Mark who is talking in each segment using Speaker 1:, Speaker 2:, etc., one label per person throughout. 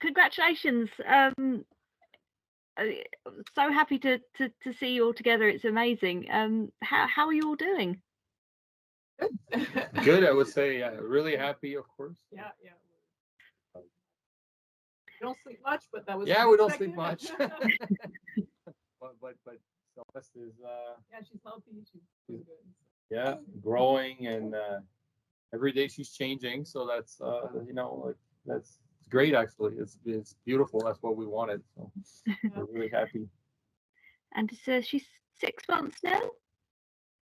Speaker 1: congratulations. So happy to see you all together. It's amazing. How are you all doing?
Speaker 2: Good, I would say. Really happy, of course.
Speaker 3: Yeah. We don't sleep much, but that was
Speaker 2: we don't sleep much. but Celeste is
Speaker 3: she's healthy. She's good.
Speaker 2: Yeah, growing, and every day she's changing. So that's that's great. Actually, it's beautiful. That's what we wanted. So we're really happy.
Speaker 1: And she's 6 months now.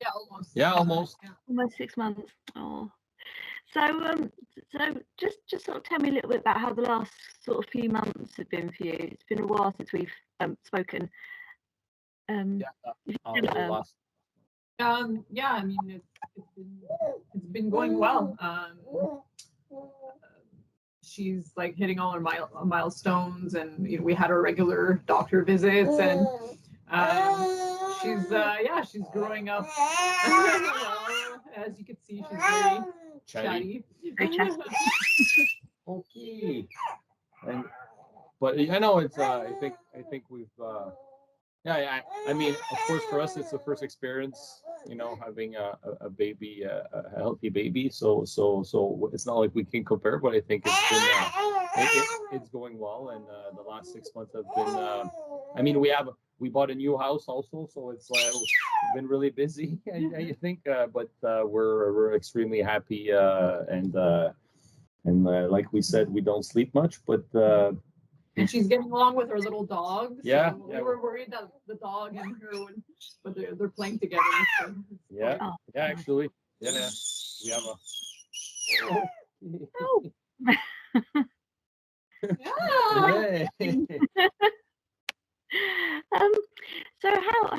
Speaker 3: Yeah, almost.
Speaker 2: Yeah, almost.
Speaker 1: Almost 6 months. Oh, so just sort of tell me a little bit about how the last sort of few months have been for you. It's been a while since we've spoken.
Speaker 3: I mean, it's been going well. She's like hitting all her milestones, and we had our regular doctor visits, and she's growing up. As you can see, she's very chatty.
Speaker 2: Okay. But I know it's. I think we've. I mean, of course, for us, it's the first experience, having a baby, a healthy baby. So it's not like we can compare, but I think it's been it's going well, and the last 6 months have been. I mean, we bought a new house also, so it's been really busy. I think, but we're extremely happy, and like we said, we don't sleep much, but.
Speaker 3: And she's getting along with her little dog.
Speaker 2: Yeah.
Speaker 3: So we were worried that the dog and her but they're playing together. So
Speaker 2: actually. Yeah. We have
Speaker 1: So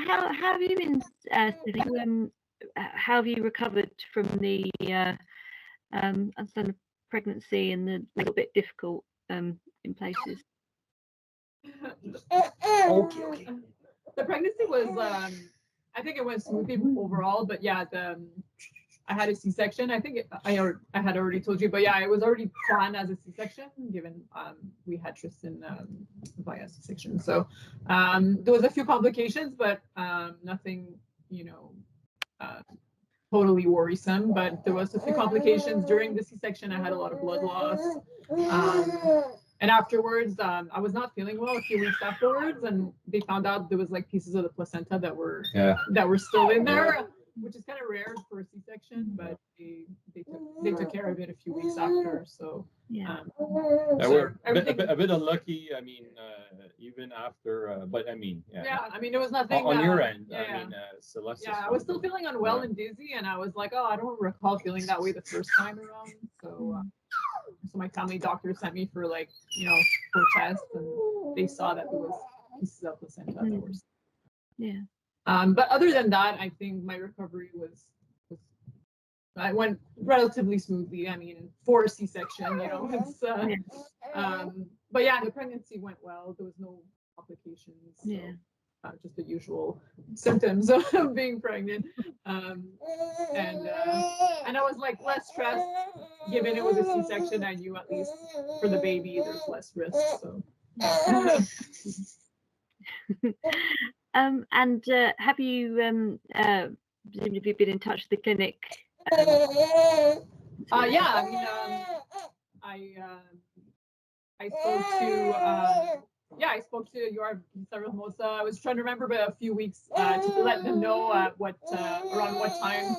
Speaker 1: how have you been, Stephanie? How have you recovered from the unstable pregnancy and the little bit difficult in places?
Speaker 2: Okay.
Speaker 3: The pregnancy was, I think it went smoothly overall, but I had a C-section. I think I had already told you, but it was already planned as a C-section, given we had Tristan via C-section. So there was a few complications, but nothing, totally worrisome. But there was a few complications during the C-section. I had a lot of blood loss. And afterwards, I was not feeling well a few weeks afterwards, and they found out there was like pieces of the placenta that were still in there, which is kind of rare for a C-section, but they took care of it a few weeks after. So
Speaker 2: we're a bit unlucky. I mean, even after, but I mean,
Speaker 3: I mean, it was nothing
Speaker 2: on your end. I mean, Celeste.
Speaker 3: I was still feeling unwell and dizzy, and I was like, I don't recall feeling that way the first time around. So. So my family doctor sent me for for tests, and they saw that there was pieces of placenta that were.
Speaker 1: Yeah.
Speaker 3: But other than that, I think my recovery I went relatively smoothly. I mean, for a C-section, it's. But the pregnancy went well. There was no complications. So, just the usual symptoms of being pregnant. And I was like less stressed, given it was a C-section. I knew at least for the baby there's less risk. So.
Speaker 1: And have you presumably been in touch with the clinic? I spoke to UR Vistahermosa. I was trying to remember, but a few weeks to let them know around what time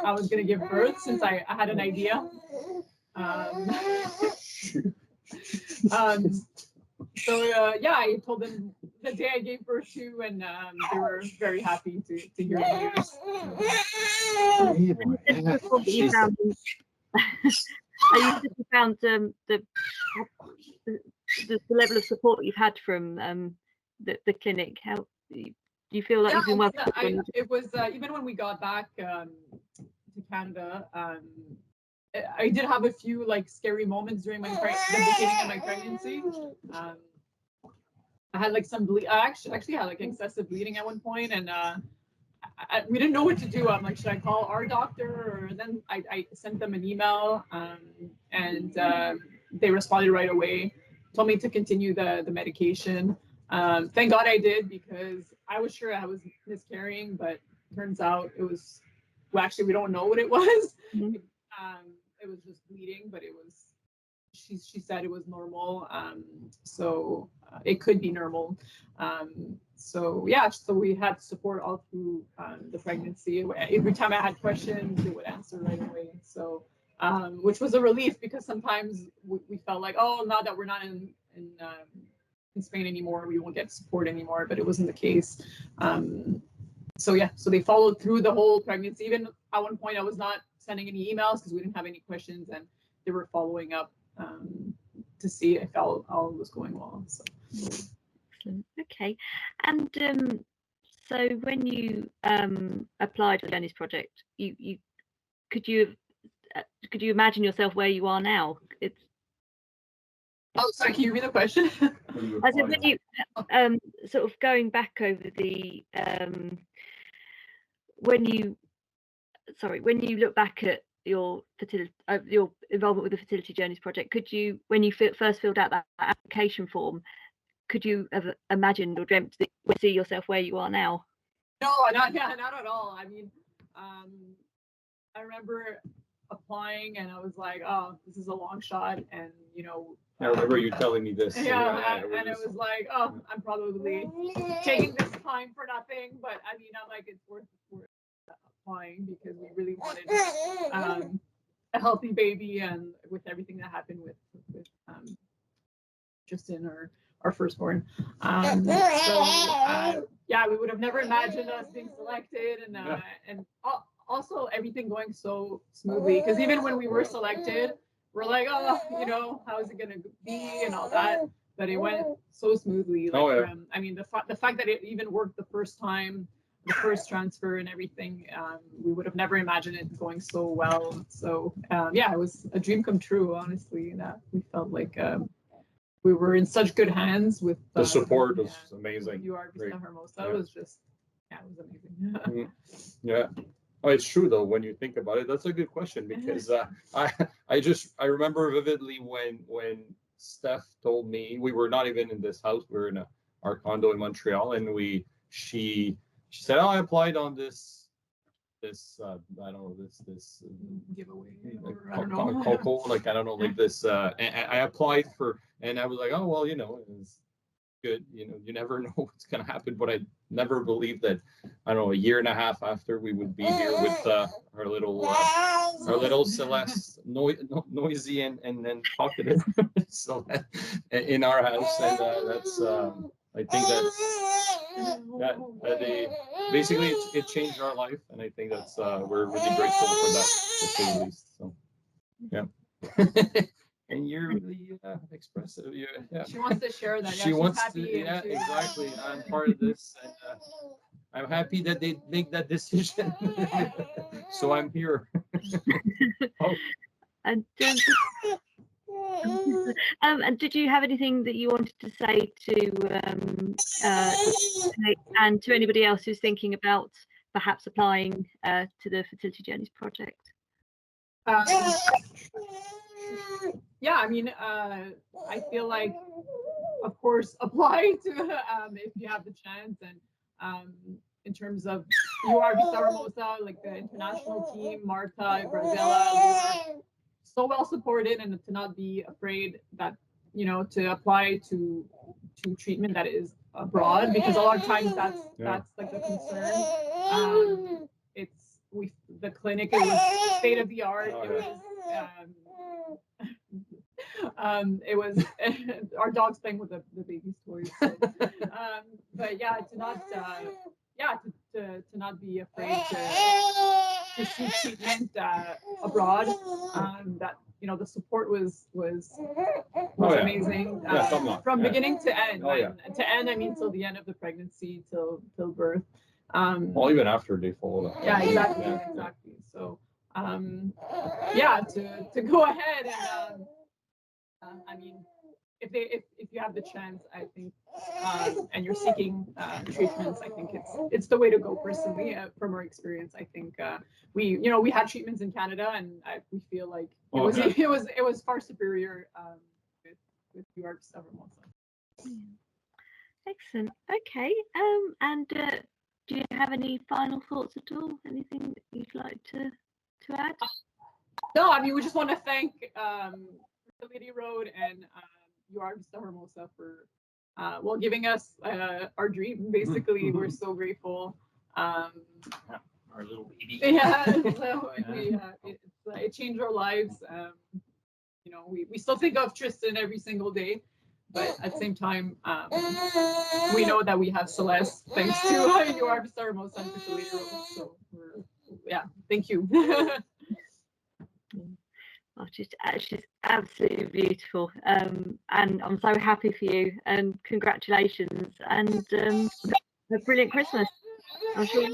Speaker 1: I was going to give birth, since I had an idea. I told them the day I gave birth to, and they were very happy to hear the news. You found the level of support you've had from the clinic. How do you feel like you've been well?
Speaker 3: It was even when we got back to Canada. I did have a few scary moments during the beginning of my pregnancy. I had some bleed. I actually had excessive bleeding at one point, and we didn't know what to do. I'm like, should I call our doctor? Or then I sent them an email, and they responded right away.
Speaker 1: told me to continue the medication. Thank God I did, because I was sure I was miscarrying, but turns out it was, well, actually, we don't know what it was.
Speaker 4: Mhm.
Speaker 1: It was just bleeding, but it was, she said it was normal. So it could be normal. So yeah, so we had support all through the pregnancy. Every time I had questions, they would answer right away. So which was a relief, because sometimes we felt like, oh, now that we're not in Spain anymore, we won't get support anymore, but it wasn't the case. So yeah, so they followed through the whole pregnancy. Even at one point, I was not sending any emails because we didn't have any questions, and they were following up to see if all was going well. So.
Speaker 4: Excellent. Okay, and so when you applied for the Journeys project, you could you imagine yourself where you are now? It's
Speaker 1: Oh, sorry, can you repeat the question?
Speaker 4: I said, when you sort of going back over the when you look back at your your involvement with the Fertility Journeys project, could you, when you first filled out that application form, could you have imagined or dreamt that you would see yourself where you are now?
Speaker 1: No, not at all. I mean, I remember applying and I was like, oh, this is a long shot, and
Speaker 2: I remember you telling me this.
Speaker 1: Yeah, and it was like, oh, I'm probably taking this time for nothing, but I mean, I'm like, it's worth applying, because we really wanted a healthy baby, and with everything that happened with Justin, our firstborn. Yeah, we would have never imagined us being selected, and also everything going so smoothly, because even when we were selected, we're like, oh, how is it gonna be and all that, but it went so smoothly. Like, I mean, the fact that it even worked the first time, the first transfer and everything, we would have never imagined it going so well. So yeah, it was a dream come true, honestly. That we felt like we were in such good hands with
Speaker 2: the support was amazing.
Speaker 1: UR Vistahermosa. It was just, yeah, it was amazing.
Speaker 2: Yeah. Oh, it's true though, when you think about it. That's a good question, because I remember vividly when Steph told me, we were not even in this house, we were in our condo in Montreal, and she said, oh, I applied on this I don't know, this
Speaker 1: giveaway,
Speaker 2: like,
Speaker 1: I don't know.
Speaker 2: Coco, like, I don't know, like this and I applied for, and I was like, oh, well, it's good, you never know what's gonna happen, but I never believed that, I don't know, a year and a half after, we would be here with our little Celeste, noisy and then talkative, so in our house, and that's I think basically it changed our life, and I think that's we're really grateful for that, to say the least. So yeah. And you're really expressive. Yeah.
Speaker 1: She wants to share that.
Speaker 2: She wants to. Yeah,
Speaker 1: she,
Speaker 2: exactly. I'm part of this, and I'm happy that they make that decision. So I'm here. Oh.
Speaker 4: And and did you have anything that you wanted to say to and to anybody else who's thinking about perhaps applying to the Fertility Journeys project?
Speaker 1: Yeah, I mean, I feel like, of course, apply to if you have the chance, and in terms of UR Vistahermosa, like the international team, Marta, Brazila, we were so well supported, and to not be afraid that, to apply to treatment that is abroad, because a lot of times that's like the concern. The clinic, it was state of the art. It was our dog's playing with the baby's toys. So, but yeah, to not be afraid to seek treatment abroad. That the support was amazing from beginning to end. To end, I mean, till the end of the pregnancy, till birth.
Speaker 2: Well, even after they followed up.
Speaker 1: Yeah, exactly. So, yeah, to go ahead and. I mean, if you have the chance, I think, and you're seeking treatments, I think it's the way to go. Personally, from our experience, I think we had treatments in Canada, and we feel like it was far superior UR Vistahermosa.
Speaker 4: Excellent. Okay. And do you have any final thoughts at all? Anything that you'd like to add?
Speaker 1: No, I mean, we just want to thank Fertility Road and UR Vistahermosa for well, giving us our dream. Basically, we're so grateful.
Speaker 2: Our little baby.
Speaker 1: Yeah, so it changed our lives. You know, we still think of Tristan every single day, but at the same time, we know that we have Celeste thanks to UR Vistahermosa and Fertility Road. So thank you.
Speaker 4: Oh, she's absolutely beautiful, and I'm so happy for you, and congratulations, and a brilliant Christmas. I'm sure